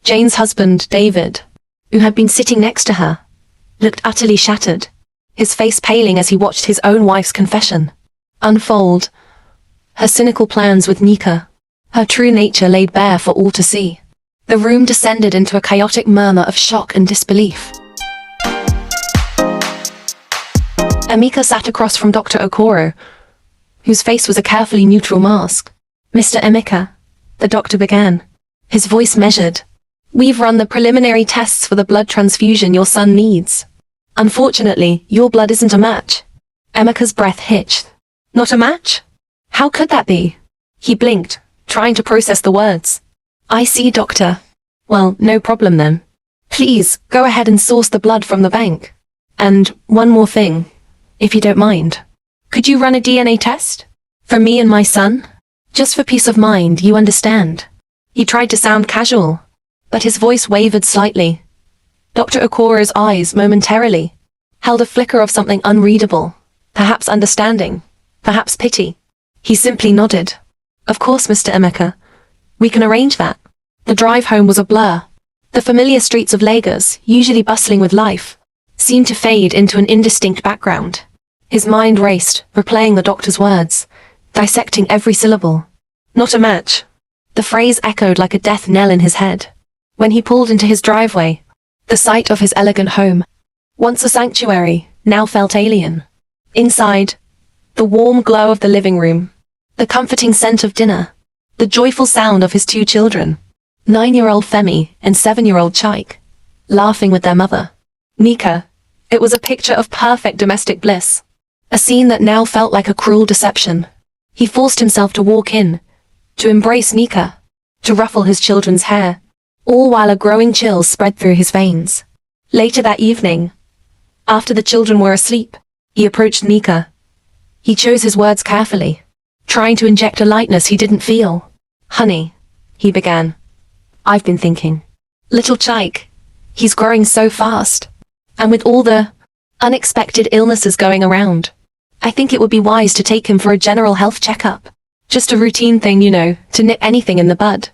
Jane's husband, David, who had been sitting next to her, looked utterly shattered, his face paling as he watched his own wife's confession unfold. Her cynical plans with Nika, her true nature laid bare for all to see. The room descended into a chaotic murmur of shock and disbelief. Emeka sat across from Dr. Okoro, whose face was a carefully neutral mask. "Mr. Emeka," the doctor began, his voice measured, "we've run the preliminary tests for the blood transfusion your son needs. Unfortunately, your blood isn't a match." Emeka's breath hitched. "Not a match? How could that be?" He blinked, trying to process the words. "I see, doctor. Well, no problem then. Please, go ahead and source the blood from the bank. And one more thing, if you don't mind. Could you run a DNA test? For me and my son? Just for peace of mind, you understand." He tried to sound casual, but his voice wavered slightly. Dr. Okoro's eyes momentarily held a flicker of something unreadable, perhaps understanding, perhaps pity. He simply nodded. "Of course, Mr. Emeka. We can arrange that." The drive home was a blur. The familiar streets of Lagos, usually bustling with life, seemed to fade into an indistinct background. His mind raced, replaying the doctor's words, dissecting every syllable. "Not a match." The phrase echoed like a death knell in his head. When he pulled into his driveway, the sight of his elegant home, once a sanctuary, now felt alien. Inside, the warm glow of the living room, the comforting scent of dinner, the joyful sound of his two children, 9-year-old Femi and 7-year-old Chaik, laughing with their mother, Nika. It was a picture of perfect domestic bliss, a scene that now felt like a cruel deception. He forced himself to walk in, to embrace Nika, to ruffle his children's hair, all while a growing chill spread through his veins. Later that evening, after the children were asleep, he approached Nika. He chose his words carefully, trying to inject a lightness he didn't feel. "Honey," he began, "I've been thinking. Little Chaik, he's growing so fast. And with all the unexpected illnesses going around, I think it would be wise to take him for a general health checkup. Just a routine thing, you know, to nip anything in the bud."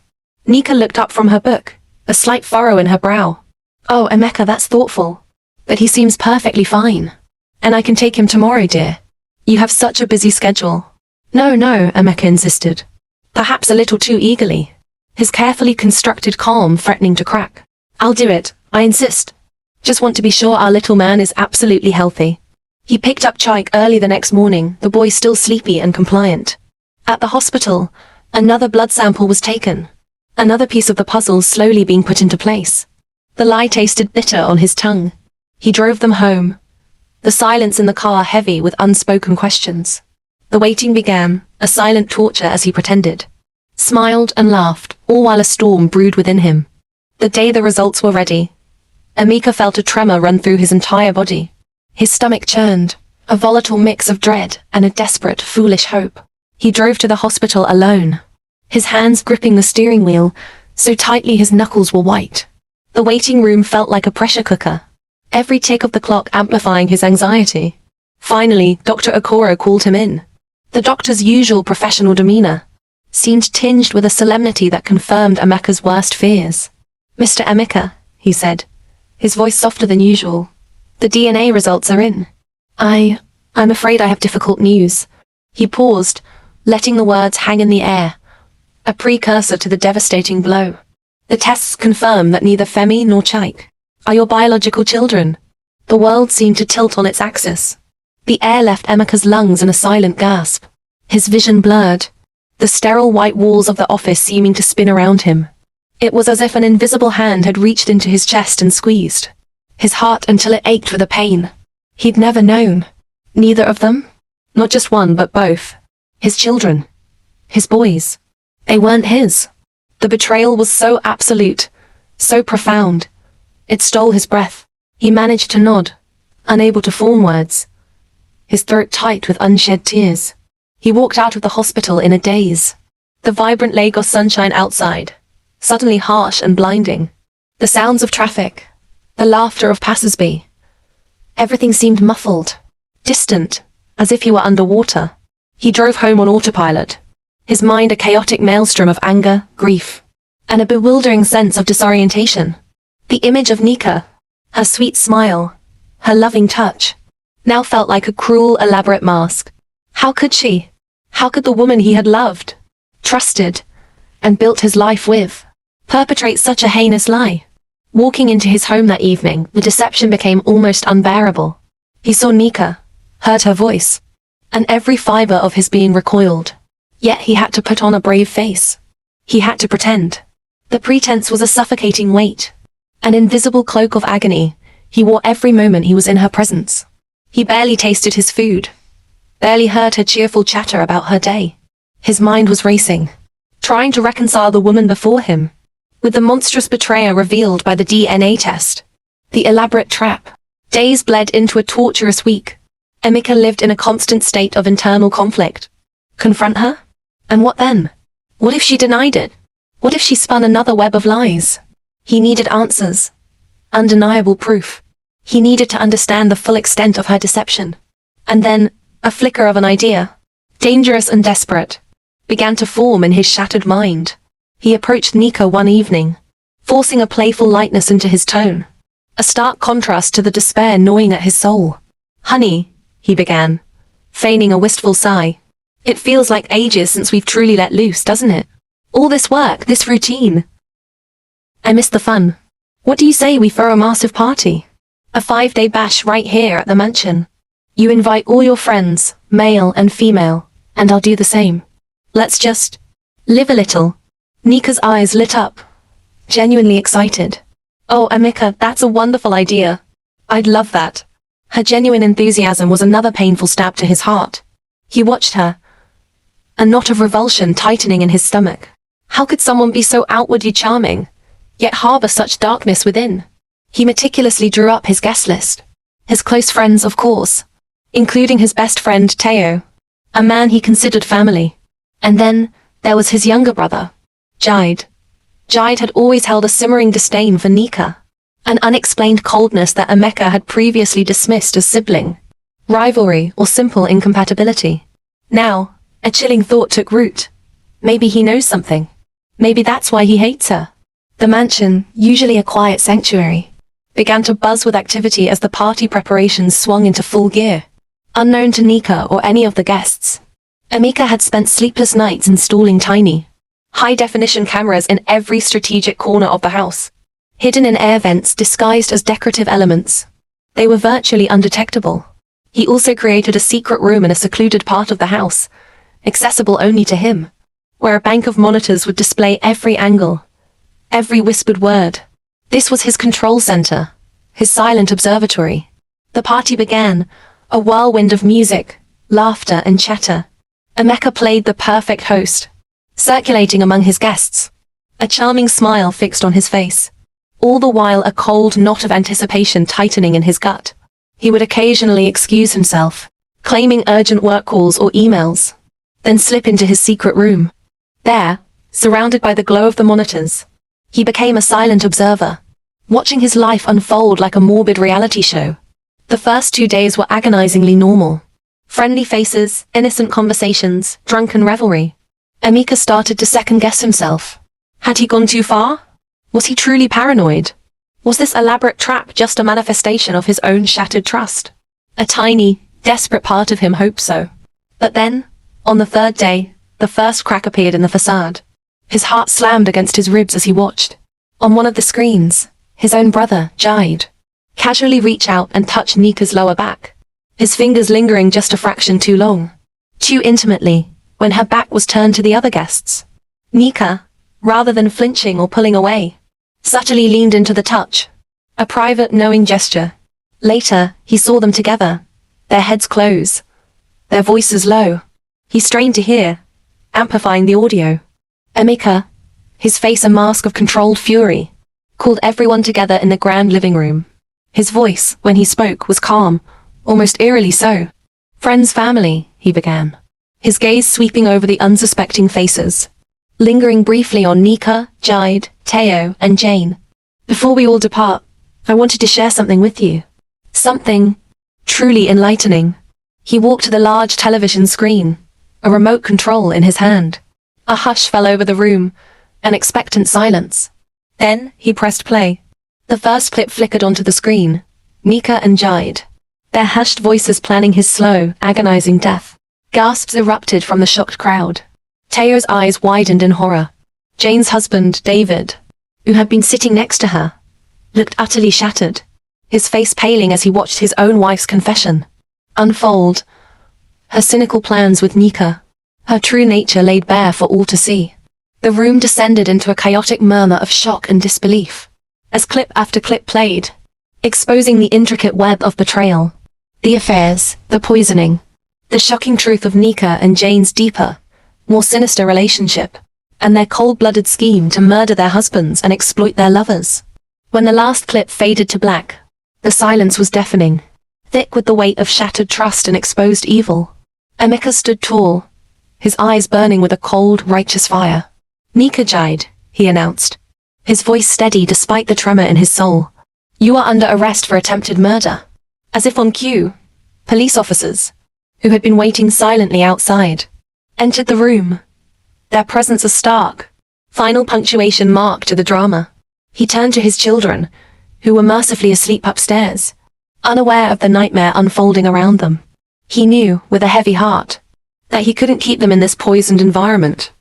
Nika looked up from her book, a slight furrow in her brow. "Oh, Emeka, that's thoughtful. But he seems perfectly fine. And I can take him tomorrow, dear. You have such a busy schedule." "No, Emeka insisted, perhaps a little too eagerly, his carefully constructed calm threatening to crack. "I'll do it, I insist. Just want to be sure our little man is absolutely healthy." He picked up Chaik early the next morning, the boy still sleepy and compliant. At the hospital, another blood sample was taken, another piece of the puzzle slowly being put into place. The lie tasted bitter on his tongue. He drove them home, the silence in the car heavy with unspoken questions. The waiting began, a silent torture as he pretended, smiled and laughed, all while a storm brewed within him. The day the results were ready, Emeka felt a tremor run through his entire body. His stomach churned, a volatile mix of dread and a desperate, foolish hope. He drove to the hospital alone, his hands gripping the steering wheel, so tightly his knuckles were white. The waiting room felt like a pressure cooker, every tick of the clock amplifying his anxiety. Finally, Dr. Okoro called him in. The doctor's usual professional demeanor seemed tinged with a solemnity that confirmed Emeka's worst fears. "Mr. Emeka," he said, his voice softer than usual, "the DNA results are in. I'm afraid I have difficult news." He paused, letting the words hang in the air, a precursor to the devastating blow. "The tests confirm that neither Femi nor Chaik are your biological children." The world seemed to tilt on its axis. The air left Emeka's lungs in a silent gasp. His vision blurred, the sterile white walls of the office seeming to spin around him. It was as if an invisible hand had reached into his chest and squeezed his heart until it ached with a pain he'd never known. Neither of them? Not just one, but both. His children. His boys. They weren't his. The betrayal was so absolute, so profound. It stole his breath. He managed to nod, unable to form words, his throat tight with unshed tears. He walked out of the hospital in a daze. The vibrant Lagos sunshine outside, suddenly harsh and blinding. The sounds of traffic, the laughter of passers-by. Everything seemed muffled, distant, as if he were underwater. He drove home on autopilot, his mind a chaotic maelstrom of anger, grief, and a bewildering sense of disorientation. The image of Nika, her sweet smile, her loving touch, now felt like a cruel, elaborate mask. How could she? How could the woman he had loved, trusted, and built his life with, perpetrate such a heinous lie? Walking into his home that evening, the deception became almost unbearable. He saw Nika, heard her voice, and every fiber of his being recoiled. Yet he had to put on a brave face. He had to pretend. The pretense was a suffocating weight, an invisible cloak of agony he wore every moment he was in her presence. He barely tasted his food, barely heard her cheerful chatter about her day. His mind was racing, trying to reconcile the woman before him with the monstrous betrayer revealed by the DNA test, the elaborate trap. Days bled into a torturous week. Emeka lived in a constant state of internal conflict. Confront her? And what then? What if she denied it? What if she spun another web of lies? He needed answers. Undeniable proof. He needed to understand the full extent of her deception. And then, a flicker of an idea, dangerous and desperate, began to form in his shattered mind. He approached Nika one evening, forcing a playful lightness into his tone, a stark contrast to the despair gnawing at his soul. "Honey," he began, feigning a wistful sigh. "It feels like ages since we've truly let loose, doesn't it? All this work, this routine. I miss the fun. What do you say we throw a massive party? A 5-day bash right here at the mansion. You invite all your friends, male and female, and I'll do the same. Let's just live a little." Nika's eyes lit up, genuinely excited. "Oh, Emeka, that's a wonderful idea. I'd love that." Her genuine enthusiasm was another painful stab to his heart. He watched her, a knot of revulsion tightening in his stomach. How could someone be so outwardly charming, yet harbor such darkness within? He meticulously drew up his guest list. His close friends, of course, including his best friend Teo, a man he considered family. And then, there was his younger brother, Jide. Jide had always held a simmering disdain for Nika, an unexplained coldness that Emeka had previously dismissed as sibling rivalry or simple incompatibility. Now, a chilling thought took root. Maybe he knows something. Maybe that's why he hates her. The mansion, usually a quiet sanctuary, began to buzz with activity as the party preparations swung into full gear. Unknown to Nika or any of the guests, Emeka had spent sleepless nights installing tiny, high-definition cameras in every strategic corner of the house, hidden in air vents disguised as decorative elements. They were virtually undetectable. He also created a secret room in a secluded part of the house, accessible only to him, where a bank of monitors would display every angle, every whispered word. This was his control center, his silent observatory. The party began, a whirlwind of music, laughter, and chatter. Emeka played the perfect host, circulating among his guests, a charming smile fixed on his face, all the while a cold knot of anticipation tightening in his gut. He would occasionally excuse himself, claiming urgent work calls or emails, then slip into his secret room. There, surrounded by the glow of the monitors, he became a silent observer, watching his life unfold like a morbid reality show. The first 2 days were agonizingly normal. Friendly faces, innocent conversations, drunken revelry. Emeka started to second-guess himself. Had he gone too far? Was he truly paranoid? Was this elaborate trap just a manifestation of his own shattered trust? A tiny, desperate part of him hoped so. But then, on the 3rd day, the first crack appeared in the facade. His heart slammed against his ribs as he watched. On one of the screens, his own brother, Jide, casually reached out and touched Nika's lower back, his fingers lingering just a fraction too long, too intimately, when her back was turned to the other guests. Nika, rather than flinching or pulling away, subtly leaned into the touch, a private, knowing gesture. Later, he saw them together, their heads close, their voices low. He strained to hear, amplifying the audio. Emeka, his face a mask of controlled fury, called everyone together in the grand living room. His voice, when he spoke, was calm, almost eerily so. "Friends, family," he began, his gaze sweeping over the unsuspecting faces, lingering briefly on Nika, Jide, Teo, and Jane. "Before we all depart, I wanted to share something with you. Something truly enlightening." He walked to the large television screen, a remote control in his hand. A hush fell over the room, An expectant silence. Then, he pressed play. The first clip flickered onto the screen. Nika and Jide. Their hushed voices planning his slow, agonizing death. Gasps erupted from the shocked crowd. Teo's eyes widened in horror. Jane's husband, David, who had been sitting next to her, looked utterly shattered, his face paling as he watched his own wife's confession unfold. Her cynical plans with Nika, her true nature laid bare for all to see. The room descended into a chaotic murmur of shock and disbelief, as clip after clip played, exposing the intricate web of betrayal, the affairs, the poisoning, the shocking truth of Nika and Jane's deeper, more sinister relationship, and their cold-blooded scheme to murder their husbands and exploit their lovers. When the last clip faded to black, the silence was deafening, thick with the weight of shattered trust and exposed evil. Emeka stood tall, his eyes burning with a cold, righteous fire. Nika Jide, he announced, his voice steady despite the tremor in his soul. You are under arrest for attempted murder. As if on cue, police officers, who had been waiting silently outside, entered the room. Their presence a stark, final punctuation mark to the drama. He turned to his children, who were mercifully asleep upstairs, unaware of the nightmare unfolding around them. He knew, with a heavy heart, that he couldn't keep them in this poisoned environment.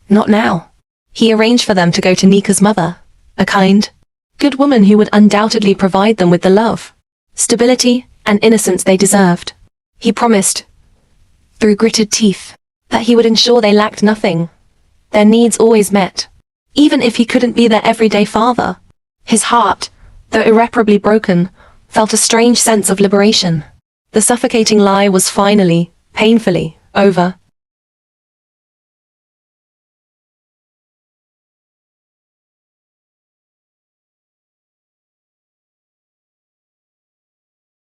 Not now. He arranged for them to go to Nika's mother, a kind, good woman who would undoubtedly provide them with the love, stability, and innocence they deserved. He promised, through gritted teeth, that he would ensure they lacked nothing, their needs always met, even if he couldn't be their everyday father. His heart, though irreparably broken, felt a strange sense of liberation. The suffocating lie was finally, painfully, over.